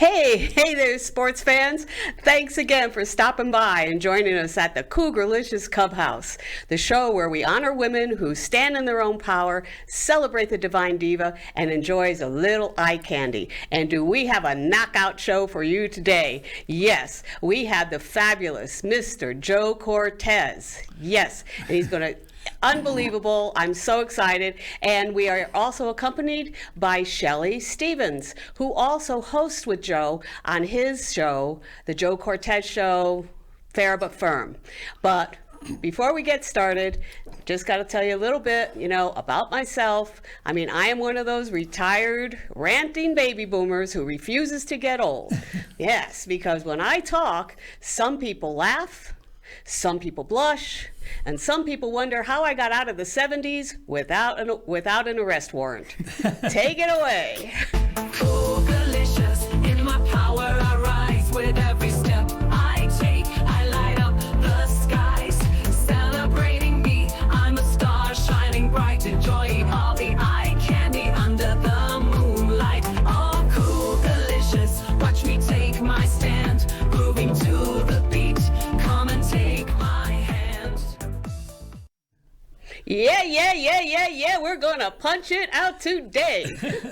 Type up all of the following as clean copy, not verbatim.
Hey there, sports fans. Thanks again for stopping by and joining us at the Cougarlicious Clubhouse, the show where we honor women who stand in their own power, celebrate the divine diva, and enjoys a little eye candy. And do we have a knockout show for you today? Yes, we have the fabulous Mr. Joe Cortez. Yes, and he's going to unbelievable. I'm so excited. And we are also accompanied by Shelly Stevens, who also hosts with Joe on his show, The Joe Cortez Show, Fair But Firm. But before we get started, just got to tell you a little bit, about myself. I am one of those retired, ranting baby boomers who refuses to get old. Yes, because when I talk, some people laugh, some people blush, and some people wonder how I got out of the 70s without an arrest warrant. Take it away. Oh, delicious. In my power, I rise with every step I take. I light up the skies, celebrating me. I'm a star shining bright, enjoying all the eye candy under the moonlight. Oh, cool, delicious. Watch me take my stand, moving to the beat. Come and take my hand. Yeah. We're going to punch it out today.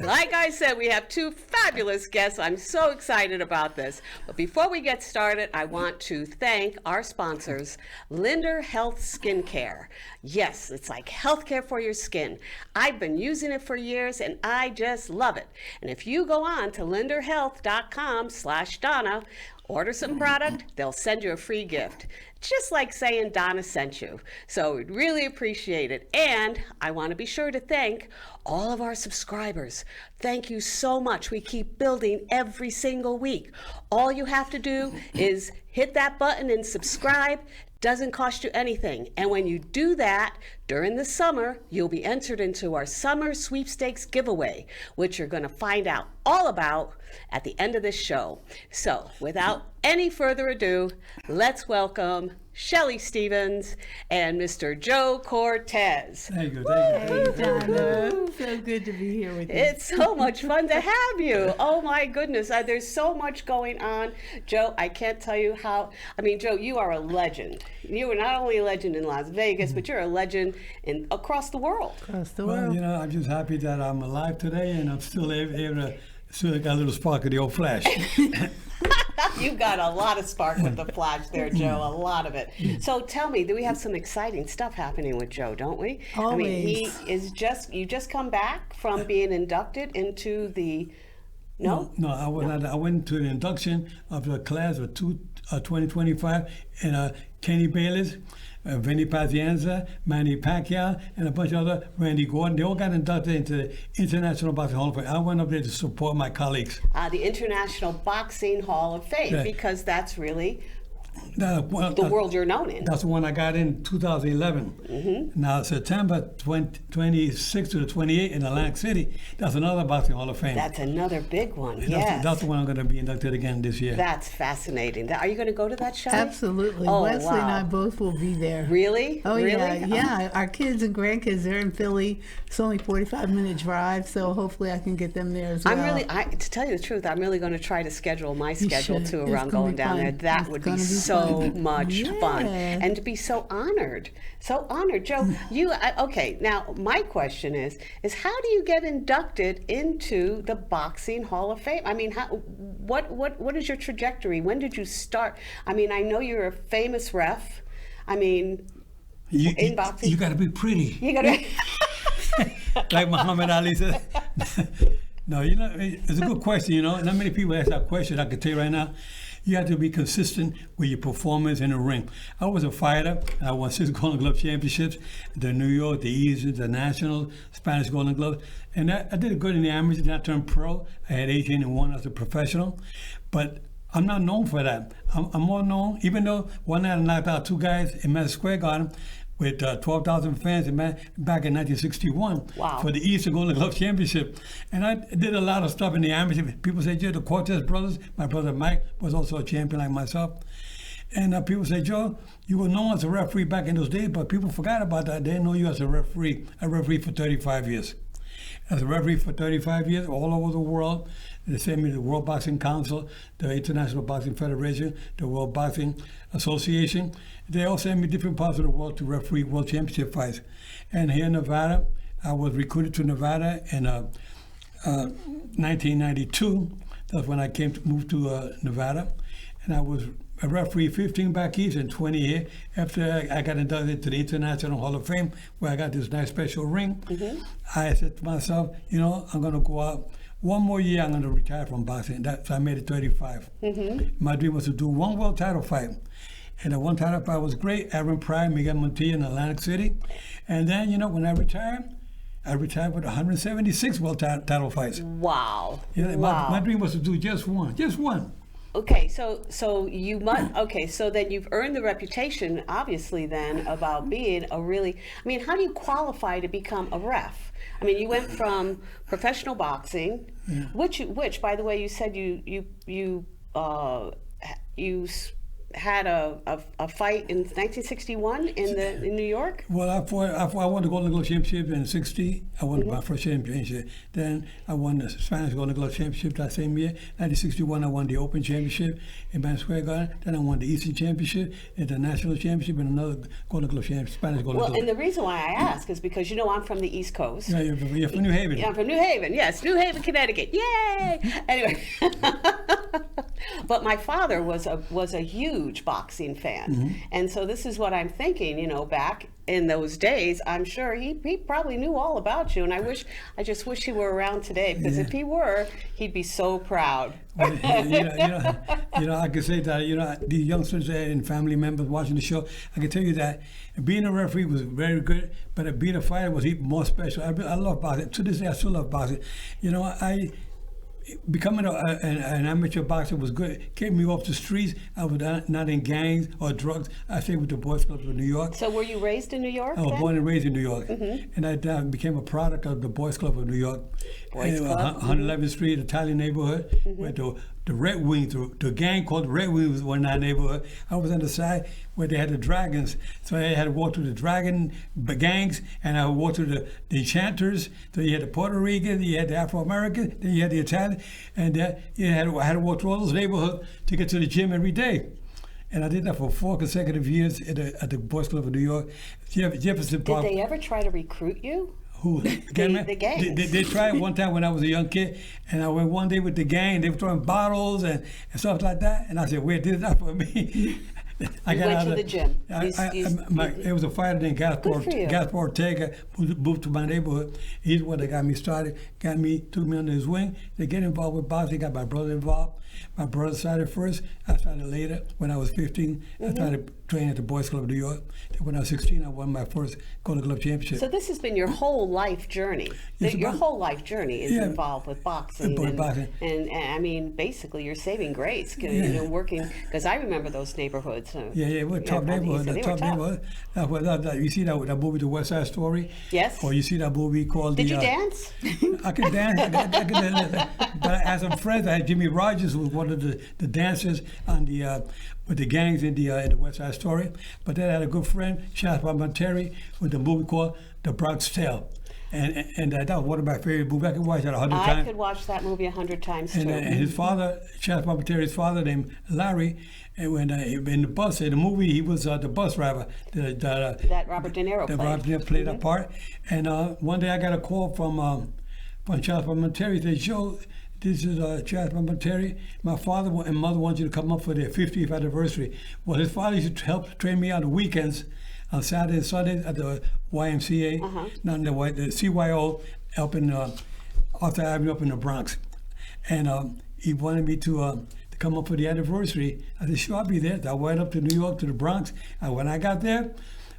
Like I said, we have two fabulous guests. I'm so excited about this. But before we get started, I want to thank our sponsors, Linder Health Skincare. Yes, it's like healthcare for your skin. I've been using it for years and I just love it. And if you go on to linderhealth.com/Donna, order some product, they'll send you a free gift. Just like saying Donna sent you. So we'd really appreciate it. And I want to be sure to thank all of our subscribers. Thank you so much. We keep building every single week. All you have to do is hit that button and subscribe. Doesn't cost you anything. And when you do that, during the summer, you'll be entered into our summer sweepstakes giveaway, which you're going to find out all about at the end of this show. So without any further ado, let's welcome Shelly Stevens and Mr. Joe Cortez. Thank you. Hey, Donna. So good to be here with you. It's so much fun to have you. Oh my goodness. There's so much going on. Joe, I can't tell you how. Joe, you are a legend. You are not only a legend in Las Vegas, but you're a legend across the world. Across the world. Well, I'm just happy that I'm alive today and I'm still able to still got a little spark of the old flash. You got a lot of spark with the flash there, Joe, a lot of it. So tell me, do we have some exciting stuff happening with Joe, don't we? Always. You just come back from being inducted into the, No, I was not. I went to the induction of the class of 2025 and Kenny Bayless, Vinny Pazienza, Manny Pacquiao, and a bunch of other, Randy Gordon. They all got inducted into the International Boxing Hall of Fame. I went up there to support my colleagues. The International Boxing Hall of Fame, Right. because that's really The world you're known in. That's the one I got in 2011. Mm-hmm. Now, September 26th to the 28th in Atlantic City, that's another Boxing Hall of Fame. That's another big one, And yes. that's the one I'm going to be inducted again this year. That's fascinating. Are you going to go to that show? Absolutely. Oh, Wesley wow. and I both will be there. Really? Oh, really? yeah. Our kids and grandkids, they're in Philly. It's only a 45-minute drive, so hopefully I can get them there as well. To tell you the truth, I'm really going to try to schedule my schedule too It's around gonna going be down fun. there. That It's would be gonna be so fun. much fun, Yeah. and to be so honored. Joe. Okay. Now my question is how do you get inducted into the Boxing Hall of Fame? What is your trajectory? When did you start? I know you're a famous ref. In boxing, You got to be pretty. you got to. Like Muhammad Ali said. No, it's a good question, Not many people ask that question. I can tell you right now, you have to be consistent with your performance in the ring. I was a fighter. I won 6 Golden Glove championships, the New York, the Eastern, the National, Spanish Golden Glove. And I did good in the amateurs. Then I turned pro. I had 18-1 as a professional. But I'm not known for that. I'm more known, even though one night I knocked out 2 guys in Madison Square Garden with 12,000 fans back in 1961 Wow. for the Eastern Golden Glove Championship. And I did a lot of stuff in the amateur. People say, Joe, the Cortez brothers, my brother Mike was also a champion like myself. And people say, Joe, you were known as a referee back in those days, but people forgot about that. They didn't know you as a referee. I refereed for 35 years. as a referee for 35 years all over the world. They sent me to the World Boxing Council, the International Boxing Federation, the World Boxing Association. They all sent me different parts of the world to referee world championship fights. And here in Nevada, I was recruited to Nevada in 1992. That's when I moved to Nevada. And I was a referee 15 back east and 20 here. After I got inducted to the International Hall of Fame, where I got this nice special ring, I said to myself, I'm going to go out. One more year, I'm going to retire from boxing. So I made it 35. My dream was to do one world title fight. And the one title fight was great. Aaron Pryor, Miguel Montilla in Atlantic City. And then, when I retired with 176 world title fights. Wow. Wow. My dream was to do just one. Okay, so you must. Okay, so then you've earned the reputation, obviously, then about being a really. I mean, how do you qualify to become a ref? I mean, you went from professional boxing, which, by the way, you said you had a fight in 1961 in New York. Well, I won the Golden Glove Championship in '60. I won my first championship. Then I won the Spanish Golden Glove Championship that same year. 1961, I won the Open Championship in Madison Square Garden. Then I won the Eastern Championship, and the National Championship, and another Golden Glove Championship, Spanish Golden Glove. Well, and the reason why I ask is because I'm from the East Coast. Yeah, you're from New Haven. Yeah, I'm from New Haven. Yes, New Haven, Connecticut. Yay! Anyway, but my father was a huge boxing fan, and so this is what I'm thinking. Back in those days, I'm sure he probably knew all about you, and I just wish he were around today, because if he were, he'd be so proud. Well, I can say that, these youngsters and family members watching the show, I can tell you that being a referee was very good, but being a fighter was even more special. I love boxing. To this day, I still love boxing. Becoming an amateur boxer was good. Kept me off the streets. I was not in gangs or drugs. I stayed with the Boys Club of New York. So were you raised in New York? I was born and raised in New York. And I became a product of the Boys Club of New York. Boys Club? 111th Street, Italian neighborhood, where the Red Wings, the gang called the Red Wings was in that neighborhood. I was on the side where they had the Dragons. So I had to walk through the Dragon gangs, and I would walk through the Enchanters. So you had the Puerto Ricans, you had the Afro-Americans, then you had the Italian, and I had to walk through all those neighborhoods to get to the gym every day. And I did that for 4 consecutive years at the Boys Club of New York. Jefferson Park. Did they ever try to recruit you? Who? The gangs. They tried one time when I was a young kid, and I went one day with the gang. They were throwing bottles and stuff like that, and I said, "Wait, this is not for me." I went to the gym. It was a fighter named Gaspar Ortega who moved to my neighborhood. He's the one that got me started, took me under his wing. They get involved with boxing, got my brother involved. My brother started first. I started later. When I was 15, I started training at the Boys Club of New York. Then when I was 16, I won my first Golden Glove Championship. So this has been your whole life journey. Your whole life journey is involved with boxing. And I mean, basically, you're saving grace, working, because I remember those neighborhoods. We're tough neighborhood. You see that movie, The West Side Story? Yes. Or you see that movie called Did you dance? I could dance. I could dance. But I had some friends. I had Jimmy Rogers, who was one of the dancers on with the gangs in the West Side Story. But then I had a good friend, Charles Palminteri, with a movie called The Bronx Tale. And that was one of my favorite movies. I could watch that 100 times. I could watch that movie 100 times too. And his father, Charles Palminteri's father, named Larry, and when in the bus, in the movie, he was the bus driver. That Robert De Niro played. Robert De Niro played that part. And one day I got a call from Charles Palminteri. He said, "Joe, this is Charles Palminteri. My father and mother want you to come up for their 50th anniversary." Well, his father used to help train me on the weekends, on Saturday and Sunday at the YMCA, not the CYO, up in Arthur Avenue up in the Bronx. And he wanted me to come up for the anniversary. I said, "Sure, I'll be there." So I went up to New York to the Bronx. And when I got there,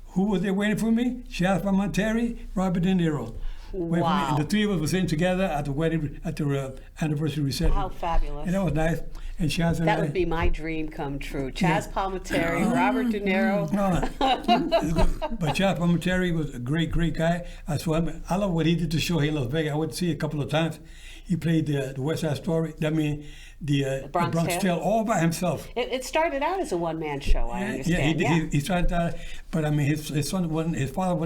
who was there waiting for me? Charles Palminteri, Robert De Niro. Wow. And the three of us were sitting together at the wedding, at the anniversation reception. How fabulous. And that was nice. And Chaz and that would be my dream come true. Chaz Palminteri, Robert De Niro. But Chaz Palminteri was a great, great guy. I love what he did to show here in Las Vegas. I went to see it a couple of times. He played the West Side Story. I mean, the Bronx Tale all by himself. It started out as a one-man show, I understand. Yeah, he started out, but I mean, his father, when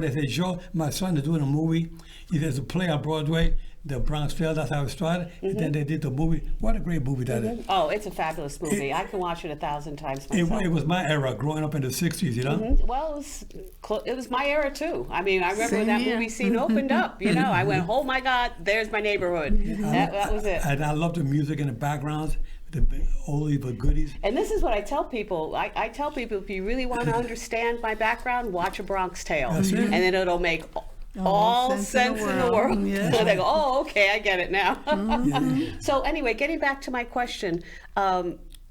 they said, "Joe, my son is doing a movie. He does a play on Broadway. the Bronx Tale. That's how it started. And then they did the movie. What a great movie that is. Oh, it's a fabulous movie. I can watch it 1,000 times myself. It was my era, growing up in the 60s, you know? Well, it was my era too. I mean, I remember when Same that here. movie scene opened up. You know, I went, "Oh my God, there's my neighborhood." That was it. And I love the music in the backgrounds, the oldies but goodies. And this is what I tell people. I tell people, if you really want to understand my background, watch A Bronx Tale, That's it. and then it'll make all sense in the world. Yeah. So they go, "Oh, okay, I get it now." So anyway, getting back to my question.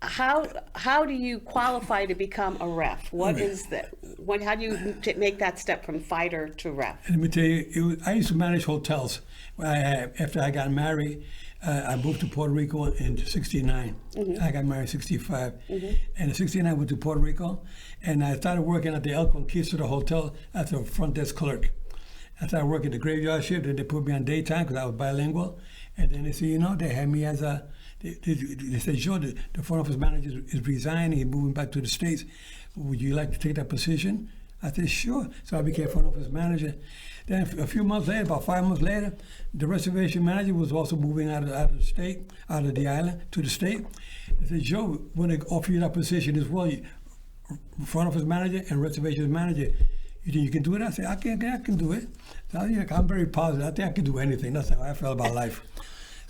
How do you qualify to become a ref? What is that? How do you make that step from fighter to ref? Let me tell you, I used to manage hotels. After I got married, I moved to Puerto Rico in '69. I got married in '65. And in '69, I went to Puerto Rico, and I started working at the El Conquistador Hotel as a front desk clerk. I started working the graveyard shift, and they put me on daytime because I was bilingual. And then they said, they had me as a, they said, Joe, the front office manager is resigning, he's moving back to the States. Would you like to take that position? I said, sure. So I became front office manager. Then a few months later, about 5 months later, the reservation manager was also moving out of the state, out of the island to the state. I said, Joe, when they offer you that position as well, front office manager and reservation manager, you think you can do it? I said, I can do it. So I'm very positive. I think I can do anything. That's how I felt about life.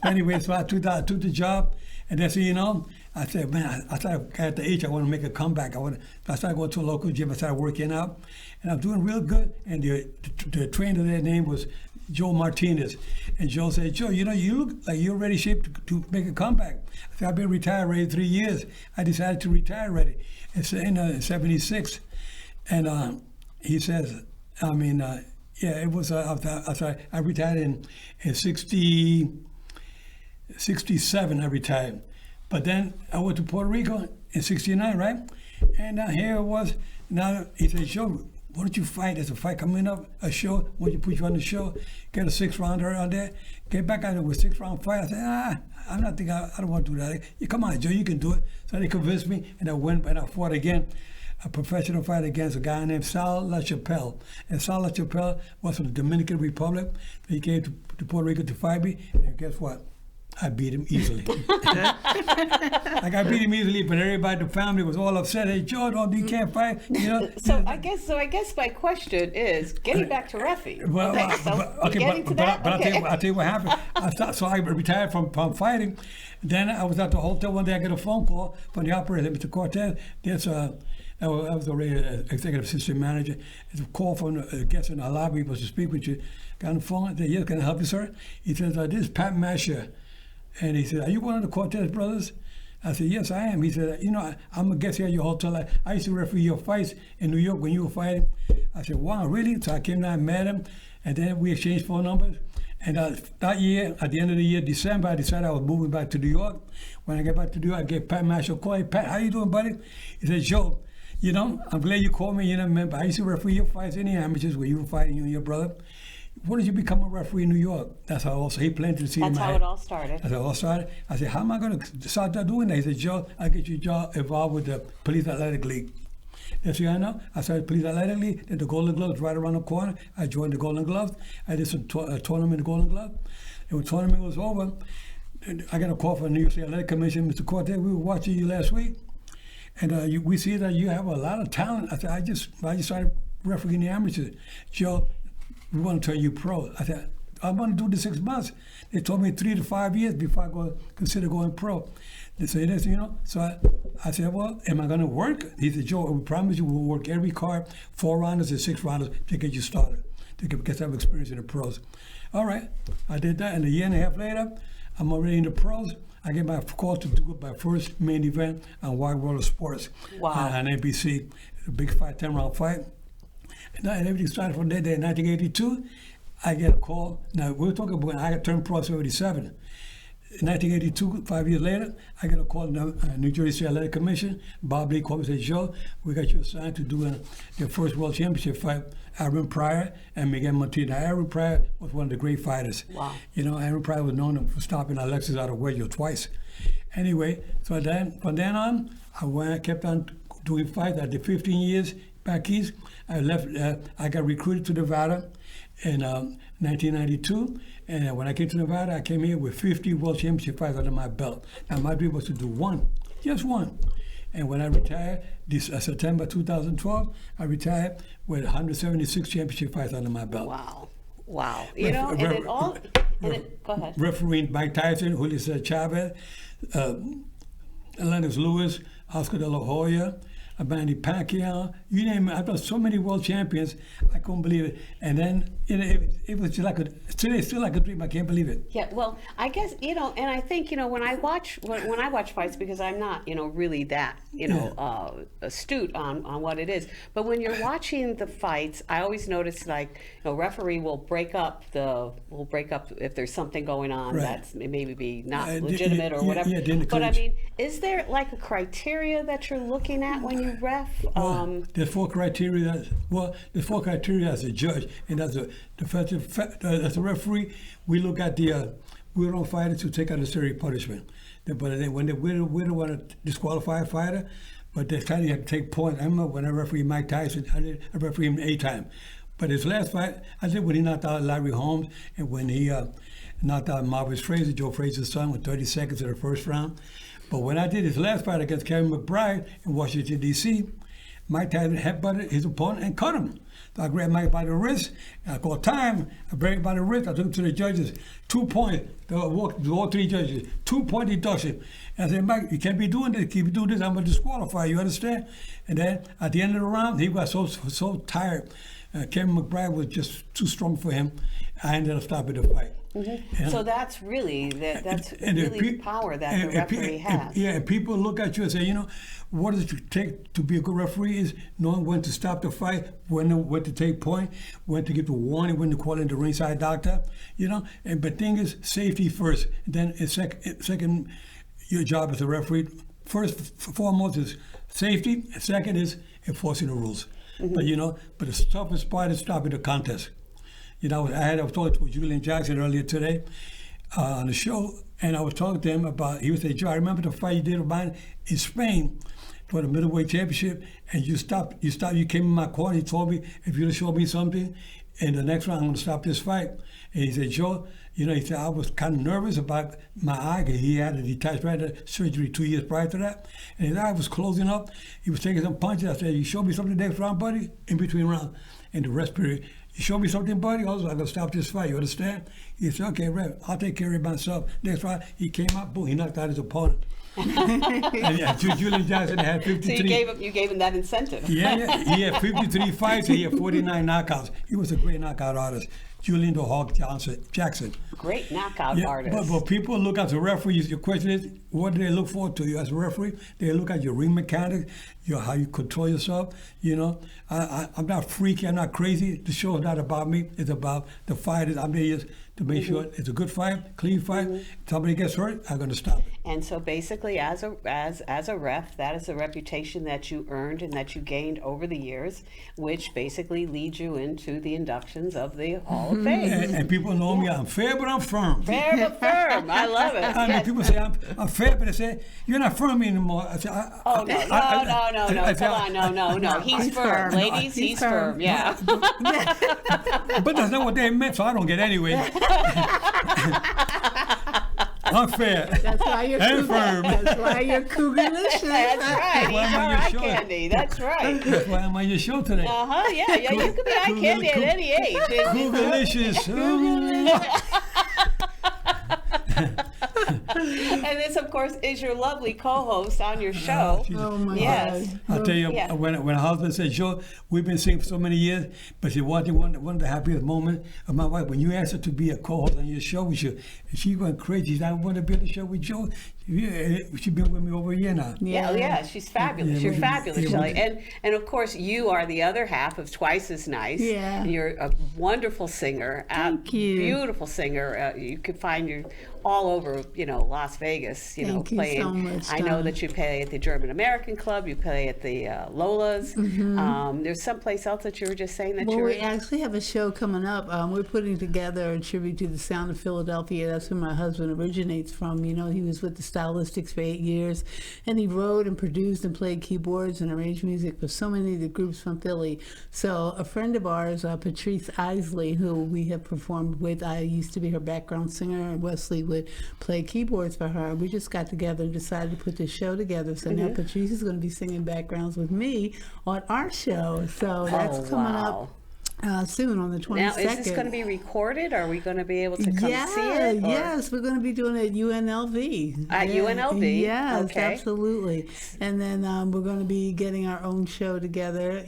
So anyway, so I took the job, and then, so, I said, man, I started at the age I want to make a comeback. I started going to a local gym. I started working out, and I'm doing real good. And the trainer, their name was Joe Martinez. And Joe said, Joe, you look like you're ready shape to make a comeback. I said, I've been retired already 3 years. I decided to retire already. It's in 76. And he says, it was, I retired in 67, I retired. But then I went to Puerto Rico in 69, right? And here it was. Now he said, Joe, why don't you fight? There's a fight coming up, a show. Why don't you put you on the show? Get a 6-rounder on there. Get back out there with a 6-round fight. I said, I'm not thinking, I don't want to do that. Come on, Joe, you can do it. So they convinced me, and I went and I fought again. A professional fight against a guy named Sal LaChapelle. And Sal LaChapelle was from the Dominican Republic. He came to Puerto Rico to fight me, and guess what? I beat him easily. I beat him easily, but everybody, the family was all upset. Hey, Joe, you can't fight. So I guess my question is getting back to reffing. I'll tell you what happened. So I retired from fighting. Then I was at the hotel one day. I get a phone call from the operator, Mr. Cortez. I was already an executive assistant manager. It's a call from a guest in the lobby was to speak with you. Got on the phone. I said, yes, can I help you, sir? He says, this is Pat Masher. And he said, are you one of the Cortez brothers? I said, yes, I am. He said, I'm a guest here at your hotel. I used to referee your fights in New York when you were fighting. I said, wow, really? So I came down and met him, and then we exchanged phone numbers. And that year, at the end of the year, December, I decided I was moving back to New York. When I get back to New York, I gave Pat Masher a call. Hey, Pat, how you doing, buddy? He said, Joe, I'm glad you called me. Remember, I used to referee your fights in the amateurs where you were fighting, you and your brother. Why did you become a referee in New York? That's how he planted the seed in my head. That's how it all started. That's how it all started. I said, how am I going to start doing that? He said, Joe, I'll get you involved with the Police Athletic League. That's what I know. I started Police Athletic League, then the Golden Gloves right around the corner. I joined the Golden Gloves. I did some tournament in the Golden Glove. And when the tournament was over, I got a call from the New York State Athletic Commission, Mr. Cortez, we were watching you last week. And we see that you have a lot of talent. I said, I just started refereeing the amateurs. Joe, we want to turn you pro. I said, I want to do the 6 months. They told me 3 to 5 years before I consider going pro. They say this, So I said, well, am I going to work? He said, Joe, we promise you we'll work every card, 4 rounders and 6 rounders to get you started, to get some experience in the pros. All right, I did that, and a year and a half later, I'm already in the pros. I get my call to do my first main event on Wide World of Sports on NBC, a big fight, 10-round fight. And everything started from that day in 1982. I get a call. Now, we're talking about when I turned pro in 77. In 1982, 5 years later, I get a call from the New Jersey State Athletic Commission. Bob Lee called me and said, Joe, we got you assigned to do the first World Championship fight, Aaron Pryor and Miguel Montilla. Now, Aaron Pryor was one of the great fighters. Wow. Aaron Pryor was known for stopping Alexis Arguello twice. Anyway, so from then on, I kept on doing fights. I did 15 years back east. I left. I got recruited to Nevada in 1992. And when I came to Nevada, I came here with 50 World Championship fights under my belt. Now, my dream was to do one, just one. And when I retired, this September 2012, I retired with 176 championship fights under my belt. Wow. Wow. You know, and it all, go ahead. Refereeing Mike Tyson, Julio Cesar Chavez, Lennox Lewis, Oscar De La Hoya, Manny Pacquiao, you name it. I've done so many world champions, I couldn't believe it. And then it was just like today it's still like a dream. I can't believe it. Yeah, well, I guess, you know, and I think, you know, when I watch fights, because I'm not, you know, really that, you know, astute on what it is, but when you're watching the fights, I always notice, like, you know, referee will break up if there's something going on that's maybe be not legitimate or whatever. But I mean, is there like a criteria that you're looking at when you ref? There's four criteria. There's four criteria as a judge, and as a defensive, as a referee, we look at we don't fighters to take unnecessary punishment. But when we don't want to disqualify a fighter, but they kind of have to take points. I remember when I refereed Mike Tyson, I refereed him 8 times. But his last fight, I did when he knocked out Larry Holmes, and when he knocked out Marvis Frazier, Joe Frazier's son, with 30 seconds in the first round. But when I did his last fight against Kevin McBride in Washington, D.C., Mike Tyson headbutted his opponent and cut him. So I grabbed Mike by the wrist, and I called time. I grabbed him by the wrist. I took him to the judges. 2 points. All 3 judges. 2-point deduction. And I said, Mike, you can't be doing this. Keep doing this, I'm going to disqualify you. You understand? And then at the end of the round, he got so tired. Kevin McBride was just too strong for him. I ended up stopping the fight. Mm-hmm. So that's really the power that the referee has. And people look at you and say, you know, what does it take to be a good referee is knowing when to stop the fight, when to take point, when to give the warning, when to call in the ringside doctor, you know. But thing is, safety first. Then second, your job as a referee, foremost is safety. Second is enforcing the rules. Mm-hmm. But you know, the toughest part is stopping the contest. You know, I was talking to Julian Jackson earlier today on the show, and I was talking to him about, he would say, Joe, I remember the fight you did of mine in Spain for the middleweight championship, and you came in my corner, he told me, if you'd have showed me something, in the next round, I'm going to stop this fight. And he said, Joe, you know, he said, I was kind of nervous about my eye, because he had a detached retina surgery 2 years prior to that, and his eye was closing up. He was taking some punches. I said, you show me something next round, buddy? In between rounds, in the rest period. You show me something, buddy? Also, I'm going to stop this fight. You understand? He said, okay, Rev, I'll take care of it myself. Next round, he came out, boom, he knocked out his opponent. And Julian Johnson had 53. So you gave him that incentive. Yeah. He had 53 fights, and he had 49 knockouts. He was a great knockout artist. Julian the Hawk Jackson. Great knockout artist. But people look at the referees. Your question is, what do they look for to you as a referee? They look at your ring mechanics, how you control yourself. You know, I'm not freaky. I'm not crazy. The show is not about me. It's about the fighters. I'm there just to make sure it's a good fight, clean fight. If somebody gets hurt, I'm going to stop it. And so basically, as a ref, that is a reputation that you earned and that you gained over the years, which basically leads you into the inductions of the Hall of Fame. And people know me. I'm fair, but I'm firm. Fair but firm. I love it. I mean, people say I'm fair, but they say you're not firm anymore. I say, no. Come on, no. He's firm, ladies. He's firm. Yeah. But that's not what they meant, so I don't get anyway. Unfair. That's why you're firm. That's why you're cougarlicious. That's right. He's our eye candy. That's right. That's why I'm on your show today. Yeah. You could be eye candy at any age. Cougarlicious. And this, of course, is your lovely co-host on your show. Oh my yes. God. I'll tell you, when her husband said, Joe, we've been singing for so many years, but one of the happiest moments of my wife, when you asked her to be a co-host on your show with you, she went crazy. She said, I want to be on the show with Joe. She's been with me over a year now. Yeah, she's fabulous. You're fabulous, Shelly. And of course, you are the other half of Twice as Nice. Yeah. You're a wonderful singer. Thank you. Beautiful singer. You could find your all over, Las Vegas, Thank you playing. so much, I know Donna. that you play at the German American Club, you play at the Lola's. There's someplace else that you were just saying that Well, you're we in? actually have a show coming up. We're putting together a tribute to the sound of Philadelphia. That's where my husband originates from. He was with the Stylistics for 8 years, and he wrote and produced and played keyboards and arranged music for so many of the groups from Philly. So a friend of ours, Patrice Isley, who we have performed with, I used to be her background singer, and Wesley would play keyboards for her. We just got together and decided to put this show together. So now Patrice is going to be singing backgrounds with me on our show. So that's coming up soon on the 22nd. Now, is this going to be recorded? Are we going to be able to come see it? Or? Yes, we're going to be doing it at UNLV. At UNLV? Yes, Okay. absolutely. And then we're going to be getting our own show together.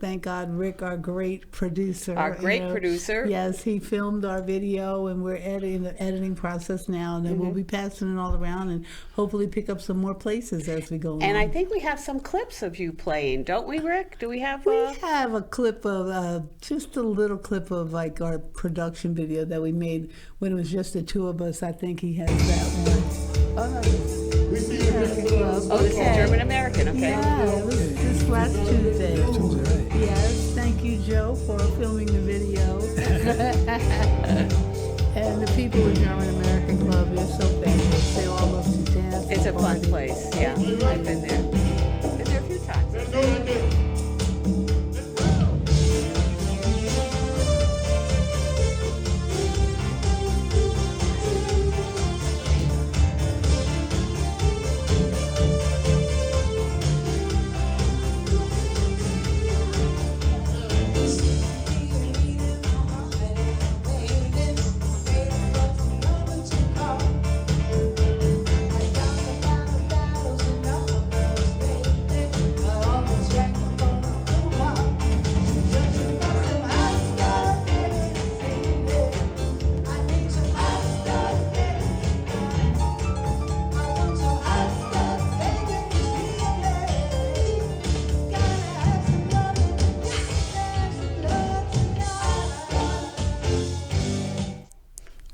Thank God, Rick, our great producer. Our great producer. Yes, he filmed our video, and we're editing the editing process now. And then we'll be passing it all around and hopefully pick up some more places as we go along. And I think we have some clips of you playing, don't we, Rick? Do we have? We have a clip of just a little clip of like our production video that we made when it was just the two of us. I think he has that one. Oh, this is German American. Okay. Yeah, it was just last Tuesday. Tuesday, right? Yes, thank you, Joe, for filming the video. And the people in German American Club, they're so famous. They all love to dance. It's a and fun party. place. Yeah, I've been there. Been there a few times.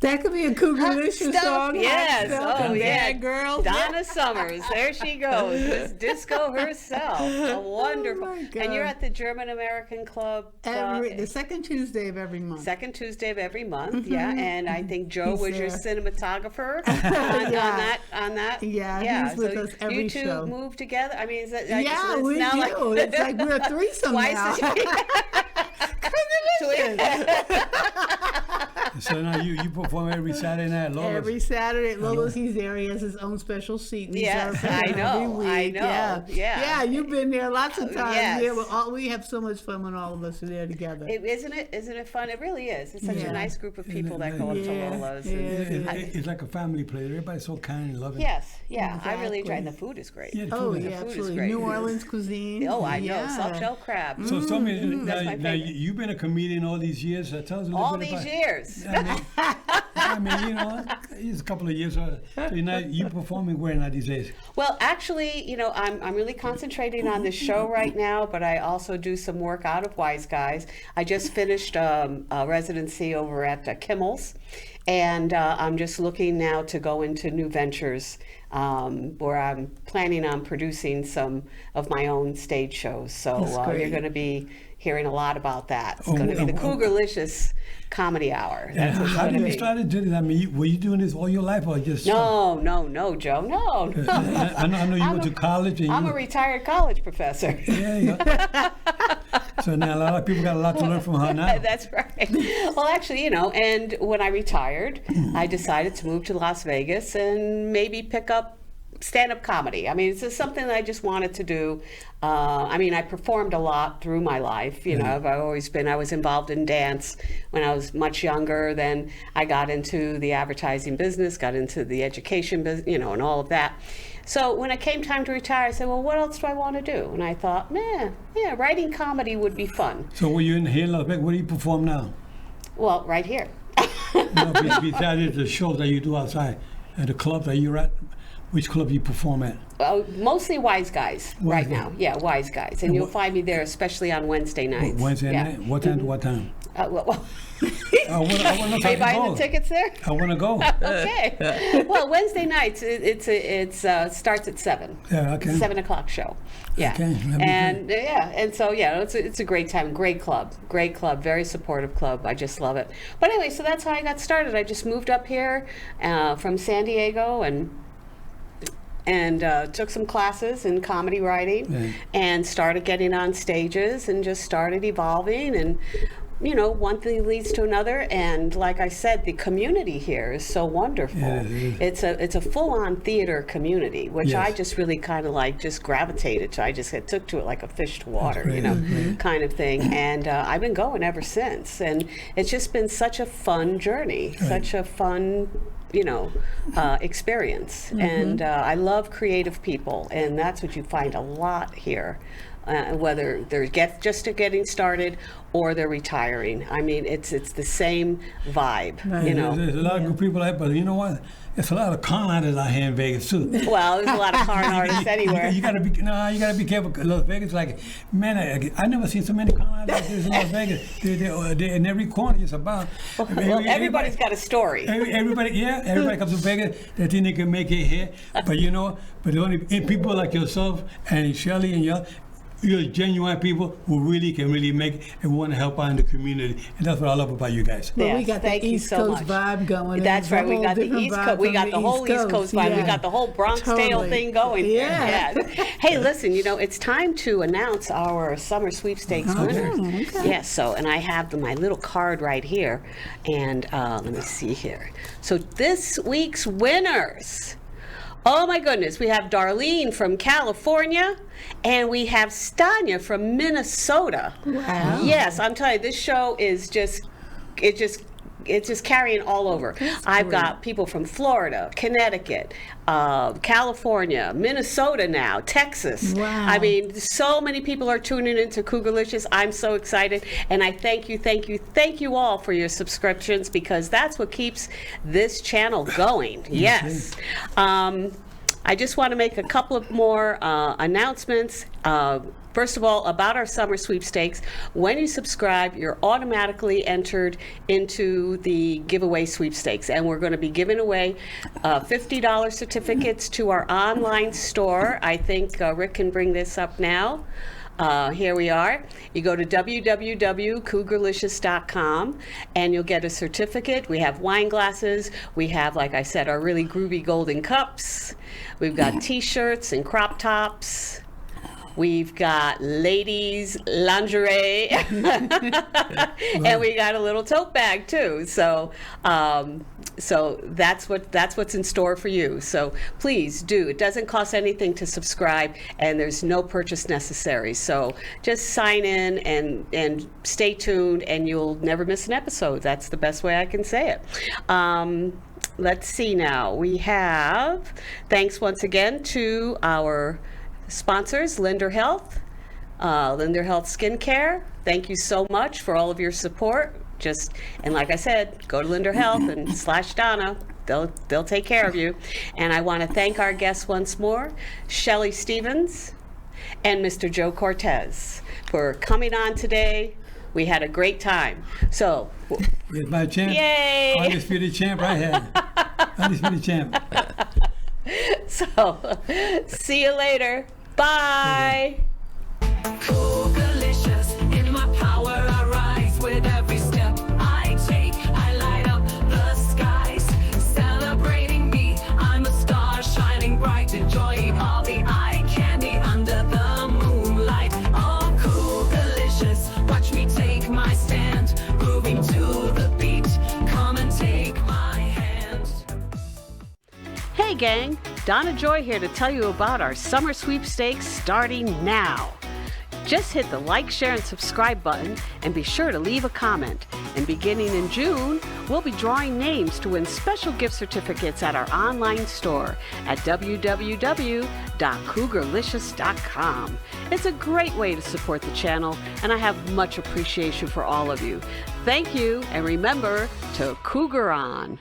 That could be a Cougarlicious Stuff, song. yes. Hot Stuff Oh, and yeah. Bad Girls. Donna Summers. There she goes. Miss Disco herself. A wonderful. my God. And you're at the German American Club. The second Tuesday of every month. Second Tuesday of every month, yeah, and I think Joe He's was your there. cinematographer Yeah. on that. Yeah, he's with us every you two show. move together. I mean, is that Yeah, it's we now do. It's like we're a threesome twice now. So now you perform every Saturday night at Lola's. Every Saturday at Lola's, he's there. He has his own special seat. and he Yes, serves I every know, week. I know, yeah. Yeah, you've been there lots of times. Yes. Yeah, we have so much fun when all of us are there together. Isn't it fun? It really is. It's such Yeah. a nice group of people that go up to Yeah, Lola's. yeah. And, It's like a family place. Everybody's so kind and loving. yes, yeah, I really enjoy, Exactly. and the food is great. Yeah, the Oh, food is- yeah, food is absolutely. great. New Orleans cuisine. Oh, I know, Yeah. soft shell crab. So tell me, That's my now favorite. you've been a comedian all these years. Tell us a little All bit these about years. I mean, it's a couple of years. So you performing where now these days? Well, actually, I'm really concentrating on this show right now, but I also do some work out of Wise Guys. I just finished a residency over at Kimmel's, and I'm just looking now to go into new ventures where I'm planning on producing some of my own stage shows. So That's you're great. going to be hearing a lot about that. It's Oh, going to be the oh, oh. Cougarlicious Comedy Hour. That's what it's How going did to you be. start doing this? I mean, were you doing this all your life or just? No, Joe, no. I know you went to college and I'm you. a retired college professor. Yeah, yeah. So now a lot of people got a lot to learn from her now. That's right. Well, actually, and when I retired, I decided to move to Las Vegas and maybe pick up stand-up comedy. I mean, it's just something that I just wanted to do. I mean, I performed a lot through my life. I was involved in dance when I was much younger. Then I got into the advertising business, got into the education business, and all of that. So when it came time to retire, I said, well, what else do I want to do? And I thought, writing comedy would be fun. So were you in here in Las Vegas? Where do you perform now? Well, right here. Besides the shows that you do outside, at the club that you're at, which club you perform at? Mostly Wise Guys right Guys. now. Yeah, Wise Guys. And you'll find me there, especially on Wednesday nights. Wednesday Yeah. night? What time to what time? Well, I want to know if are I you can buying go. the tickets there? I want to go. Okay. Well, Wednesday nights it starts at 7. Yeah, okay. 7 o'clock show. Yeah. Okay, that'd be And and so it's a great time. Great club. Very supportive club. I just love it. But anyway, so that's how I got started. I just moved up here from San Diego and took some classes in comedy writing and started getting on stages and just started evolving, and one thing leads to another, and like I said, the community here is so wonderful. Yeah, it is. It's a full-on theater community, which Yes. I just really kind of like just gravitated to. I just took to it like a fish to water, great. kind of thing. And I've been going ever since, and it's just been such a fun journey, such a fun experience. And I love creative people, and that's what you find a lot here. Whether they're just getting started or they're retiring. I mean, it's the same vibe, There's a lot of good people out, but you know what? There's a lot of con artists out here in Vegas too. Well, there's a lot of con artists anywhere. You gotta be careful. Las Vegas, like, man, I never seen so many con artists in Las Vegas. They're in every corner, just about. Well, everybody's got a story. Everybody comes to Vegas. They think they can make it here, but but the only people like yourself and Shelly and you're genuine people who can really make and want to help out in the community, and that's what I love about you guys. Well, Yes, we got thank the you East so Coast much. vibe going. That's It's a right. We whole got the different East vibe Coast. We from got the whole East Coast vibe. We yeah. got the whole Bronx Tale Totally. thing going. Yeah. Hey, listen. It's time to announce our summer sweepstakes winners. okay. Yes. So, and I have my little card right here, and let me see here. So this week's winners. Oh my goodness, we have Darlene from California, and we have Stanya from Minnesota. Wow. Yes, I'm telling you, this show is it's just carrying all over. I've got people from Florida, Connecticut, California, Minnesota now, Texas. Wow. I mean, so many people are tuning into Cougarlicious. I'm so excited, and I thank you all for your subscriptions, because that's what keeps this channel going. Yes. I just want to make a couple of more announcements. First of all, about our summer sweepstakes. When you subscribe, you're automatically entered into the giveaway sweepstakes, and we're going to be giving away $50 certificates to our online store. I think Rick can bring this up now. Here we are. You go to www.cougarlicious.com and you'll get a certificate. We have wine glasses. We have, like I said, our really groovy golden cups. We've got t-shirts and crop tops. We've got ladies lingerie, and we got a little tote bag too. So, so that's what's in store for you. So please do. It doesn't cost anything to subscribe, and there's no purchase necessary. So just sign in and stay tuned, and you'll never miss an episode. That's the best way I can say it. Let's see now. We have thanks once again to our sponsors, Linder Health, Linder Health Skincare. Thank you so much for all of your support. And like I said, go to Linder Health and /Donna. They'll take care of you. And I want to thank our guests once more, Shelly Stevens and Mr. Joe Cortez, for coming on today. We had a great time. So, Here's my champ. Yay! Undisputed champ right here. Undisputed champ. so see you later. Bye. Cougarlicious, in my power I rise with every step I take. I light up the skies, celebrating me. I'm a star shining bright, enjoying all the eye candy under the moonlight. Oh, Cougarlicious, watch me take my stand, grooving to the beat. Come and take my hand. Hey gang, Donna Joy here to tell you about our summer sweepstakes starting now. Just hit the like, share, and subscribe button, and be sure to leave a comment. And beginning in June, we'll be drawing names to win special gift certificates at our online store at www.cougarlicious.com. It's a great way to support the channel, and I have much appreciation for all of you. Thank you, and remember to Cougar on.